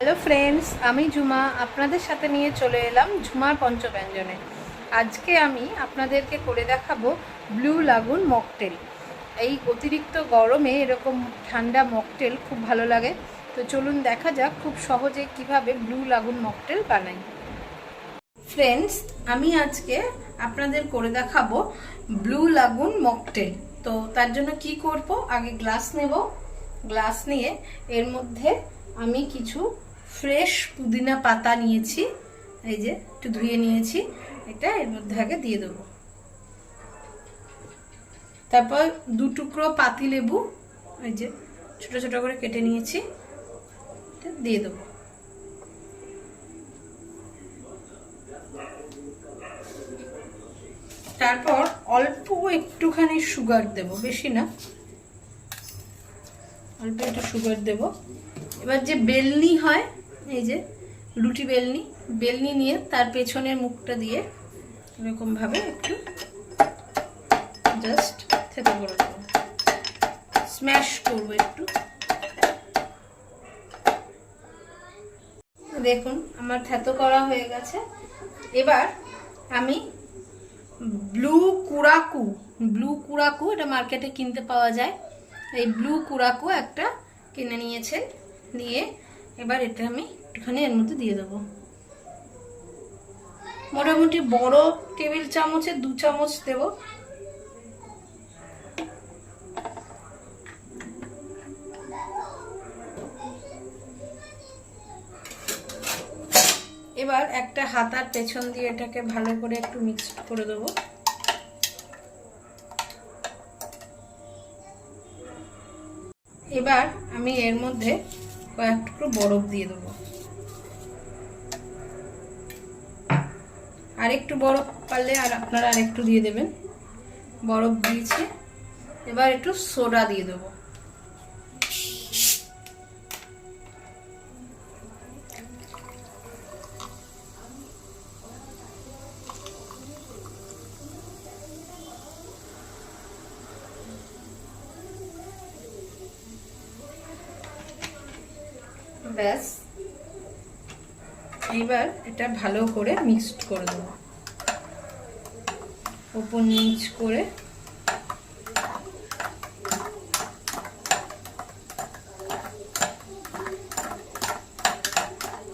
Hello friends, আমি ঝুমা আপনাদের সাথে নিয়ে চলে এলাম ঝুমার পঞ্চব্যঞ্জনে। আজকে আমি আপনাদেরকে করে দেখাবো ব্লু লাগুন মকটেল। এই অতিরিক্ত গরমে এরকম ঠান্ডা মকটেল খুব ভালো লাগে। তো চলুন দেখা যাক খুব সহজে কিভাবে ব্লু লাগুন মকটেল বানাই। ফ্রেন্ডস, আমি আজকে আপনাদের করে দেখাবো ব্লু লাগুন মকটেল। তো তার জন্য কি করব, আগে গ্লাস নেব। গ্লাস নিয়ে এর মধ্যে আমি কিছু ফ্রেশ পুদিনা পাতা নিয়েছি, এই যে একটু ধুয়ে নিয়েছি, এটা এর মধ্যে আগে দিয়ে দেবো। তারপর 2 টুকরো পাতি লেবু, এই যে ছোট ছোট করে কেটে নিয়েছি, এটা দিয়ে দেবো। তারপর অল্প একটুখানি সুগার দেব, বেশি না, অল্প একটু সুগার দেব। এবার যে বেলনি হয়, এই যে রুটি বেলনি, বেলনি নিয়ে তার পেছনের মুখটা দিয়ে এরকম ভাবে একটু জাস্ট থেতো করে দেবো, স্ম্যাশ করবো একটু। দেখুন আমার থেতো করা হয়ে গেছে। এবার আমি ব্লু কুরাকু, এটা মার্কেটে কিনতে পাওয়া যায়। এই ব্লু কুরাকু একটা কিনে নিয়েছে, নিয়ে এবার এটা আমি একটুখানি এর মধ্যে দিয়ে দেবো। মোটামুটি বড় টেবিল চামচে 2 চামচ দেব। এবার একটা হাতার পেছন দিয়ে এটাকে ভালো করে একটু মিক্সড করে দেব। এবার আমি এর মধ্যে কয়েক টুকরো বরফ দিয়ে দেবো। আর একটু বরফ পারলে আর আপনারা আরেকটু দিয়ে দেবেন। বরফ দিয়েছি, এবার একটু সোডা দিয়ে দেবো। ব্যাস, এইবার এটা ভালো করে মিক্সড করে দেবো, উপর নিচ করে।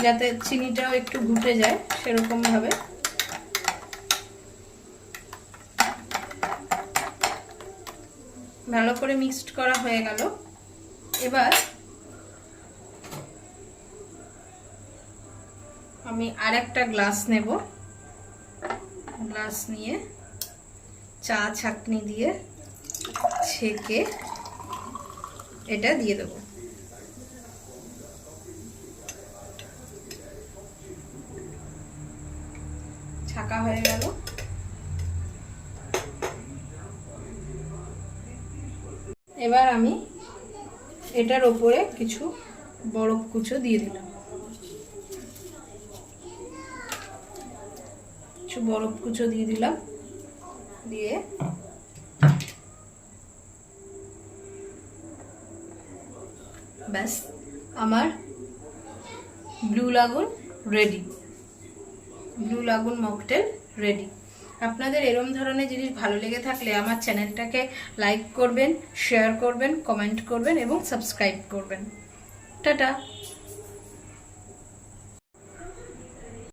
যাতে চিনিটাও একটু ঘুটে যায় সেরকম ভাবে। ভালো করে মিক্সড করা হয়ে গেল। এবার আমি আরেকটা গ্লাস নেব। গ্লাস নিয়ে চা ছাঁকনি দিয়ে ছেঁকে এটা দিয়ে দেবো। ছাঁকা হয়ে গেল। এবার আমি এটার ওপরে কিছু বরফ কুচো দিয়ে দিলাম, কিছু বরফ কুচো দিয়ে দিলাম, দিয়ে ব্যাস আমার blue lagoon ready. Blue lagoon mocktail ready. আপনাদের এরম ধরনের জিনিস ভালো লেগে থাকলে আমার চ্যানেলটাকে লাইক করবেন, শেয়ার করবেন, কমেন্ট করবেন এবং সাবস্ক্রাইব করবেন। টাটা।